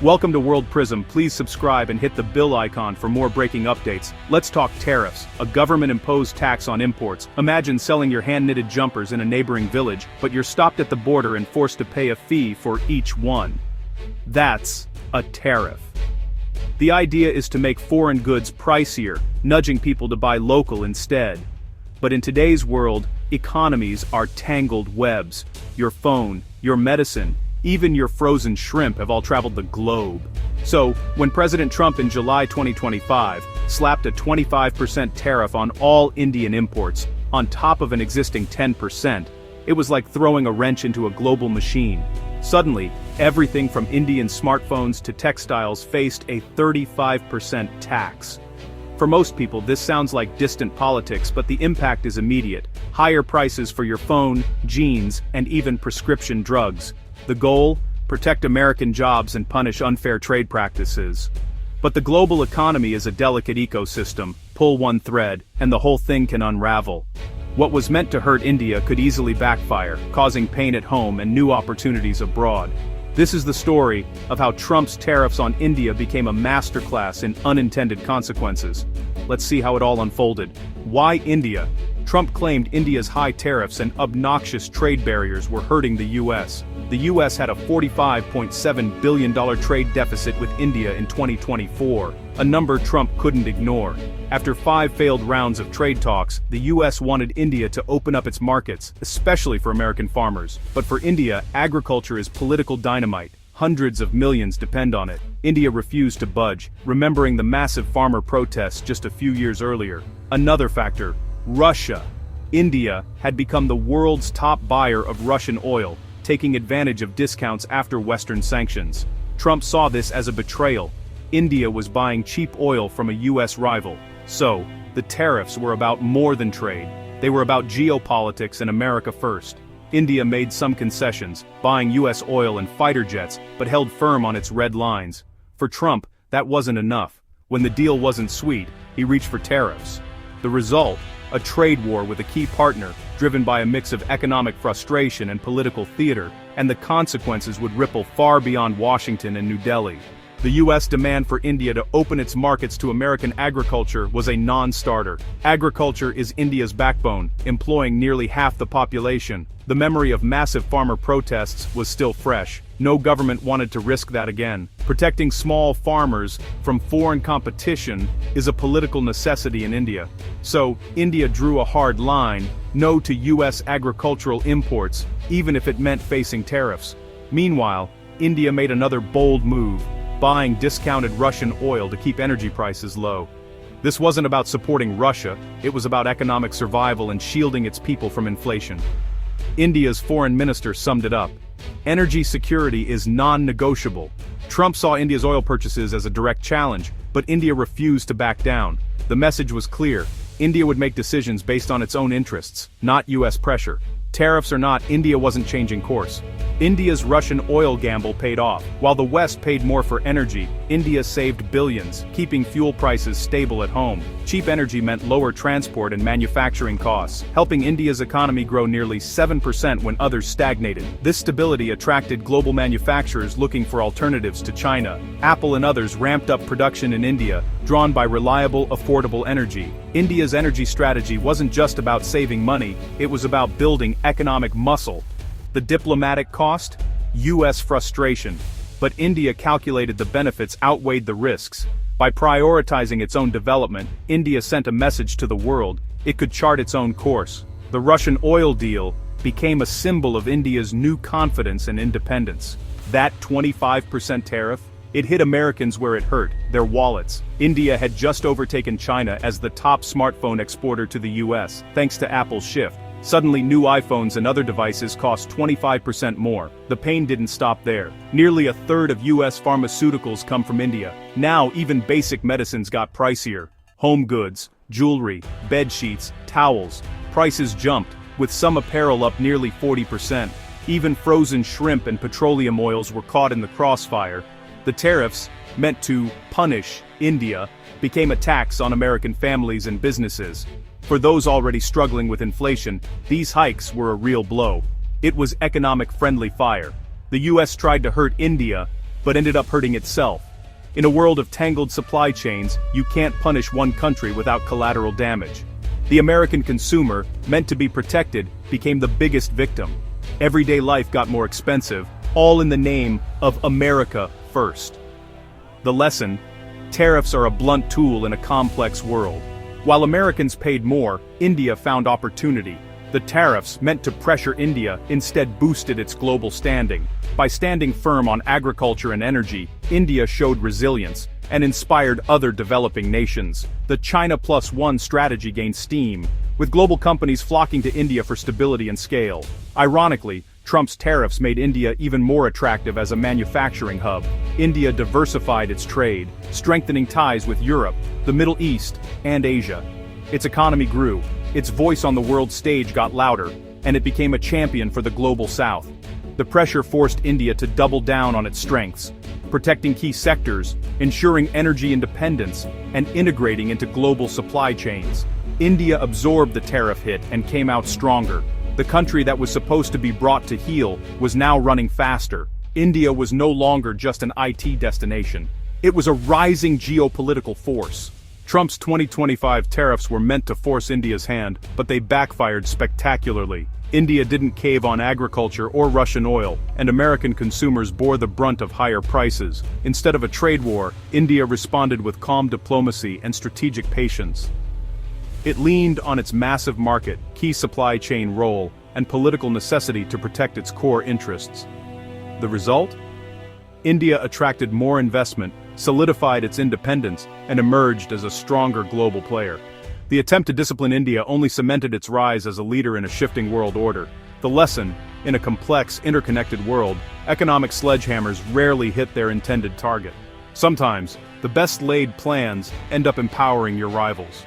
Welcome to World Prism. Please subscribe and hit the bell icon for more breaking updates. Let's talk tariffs, a government-imposed tax on imports. Imagine selling your hand-knitted jumpers in a neighboring village, but you're stopped at the border and forced to pay a fee for each one. That's a tariff. The idea is to make foreign goods pricier, nudging people to buy local instead. But in today's world, economies are tangled webs. Your phone, your medicine, even your frozen shrimp have all traveled the globe. So, when President Trump in July 2025 slapped a 25% tariff on all Indian imports, on top of an existing 10%, it was like throwing a wrench into a global machine. Suddenly, everything from Indian smartphones to textiles faced a 35% tax. For most people, this sounds like distant politics, but the impact is immediate. Higher prices for your phone, jeans, and even prescription drugs. The goal? Protect American jobs and punish unfair trade practices. But the global economy is a delicate ecosystem. Pull one thread, and the whole thing can unravel. What was meant to hurt India could easily backfire, causing pain at home and new opportunities abroad. This is the story of how Trump's tariffs on India became a masterclass in unintended consequences. Let's see how it all unfolded. Why India? Trump claimed India's high tariffs and obnoxious trade barriers were hurting the U.S. The U.S. had a $45.7 billion trade deficit with India in 2024, a number Trump couldn't ignore. After 5 failed rounds of trade talks, the U.S. wanted India to open up its markets, especially for American farmers. But for India, agriculture is political dynamite. Hundreds of millions depend on it. India refused to budge, remembering the massive farmer protests just a few years earlier. Another factor: Russia. India had become the world's top buyer of Russian oil, taking advantage of discounts after Western sanctions. Trump saw this as a betrayal. India was buying cheap oil from a U.S. rival. So, the tariffs were about more than trade. They were about geopolitics and America first. India made some concessions, buying U.S. oil and fighter jets, but held firm on its red lines. For Trump, that wasn't enough. When the deal wasn't sweet, he reached for tariffs. The result? A trade war with a key partner, driven by a mix of economic frustration and political theater, and the consequences would ripple far beyond Washington and New Delhi. The U.S. demand for India to open its markets to American agriculture was a non-starter. Agriculture is India's backbone, employing nearly half the population. The memory of massive farmer protests was still fresh. No government wanted to risk that again. Protecting small farmers from foreign competition is a political necessity in India. So, India drew a hard line: no to U.S. agricultural imports, even if it meant facing tariffs. Meanwhile, India made another bold move, buying discounted Russian oil to keep energy prices low. This wasn't about supporting Russia, it was about economic survival and shielding its people from inflation. India's foreign minister summed it up: energy security is non-negotiable. Trump saw India's oil purchases as a direct challenge, but India refused to back down. The message was clear: India would make decisions based on its own interests, not U.S. pressure. Tariffs or not, India wasn't changing course. India's Russian oil gamble paid off. While the West paid more for energy, India saved billions, keeping fuel prices stable at home. Cheap energy meant lower transport and manufacturing costs, helping India's economy grow nearly 7% when others stagnated. This stability attracted global manufacturers looking for alternatives to China. Apple and others ramped up production in India, drawn by reliable, affordable energy. India's energy strategy wasn't just about saving money, it was about building economic muscle. The diplomatic cost? U.S. frustration. But India calculated the benefits outweighed the risks. By prioritizing its own development, India sent a message to the world: it could chart its own course. The Russian oil deal became a symbol of India's new confidence and independence. That 25% tariff? It hit Americans where it hurt, their wallets. India had just overtaken China as the top smartphone exporter to the U.S., thanks to Apple's shift. Suddenly, new iPhones and other devices cost 25% more. The pain didn't stop there. Nearly a third of U.S. pharmaceuticals come from India. Now, even basic medicines got pricier. Home goods, jewelry, bed sheets, towels. Prices jumped, with some apparel up nearly 40%. Even frozen shrimp and petroleum oils were caught in the crossfire. The tariffs, meant to punish India, became a tax on American families and businesses. For those already struggling with inflation, these hikes were a real blow. It was economic friendly fire. The US tried to hurt India, but ended up hurting itself. In a world of tangled supply chains, you can't punish one country without collateral damage. The American consumer, meant to be protected, became the biggest victim. Everyday life got more expensive, all in the name of America first. The lesson: tariffs are a blunt tool in a complex world. While Americans paid more, India found opportunity. The tariffs, meant to pressure India, instead boosted its global standing. By standing firm on agriculture and energy, India showed resilience and inspired other developing nations. The China Plus One strategy gained steam, with global companies flocking to India for stability and scale. Ironically, Trump's tariffs made India even more attractive as a manufacturing hub. India diversified its trade, strengthening ties with Europe, the Middle East, and Asia. Its economy grew, its voice on the world stage got louder, and it became a champion for the global South. The pressure forced India to double down on its strengths, protecting key sectors, ensuring energy independence, and integrating into global supply chains. India absorbed the tariff hit and came out stronger. The country that was supposed to be brought to heel was now running faster. India was no longer just an IT destination. It was a rising geopolitical force. Trump's 2025 tariffs were meant to force India's hand, but they backfired spectacularly. India didn't cave on agriculture or Russian oil, and American consumers bore the brunt of higher prices. Instead of a trade war, India responded with calm diplomacy and strategic patience. It leaned on its massive market, key supply chain role, and political necessity to protect its core interests. The result? India attracted more investment, solidified its independence, and emerged as a stronger global player. The attempt to discipline India only cemented its rise as a leader in a shifting world order. The lesson: in a complex, interconnected world, economic sledgehammers rarely hit their intended target. Sometimes, the best laid plans end up empowering your rivals.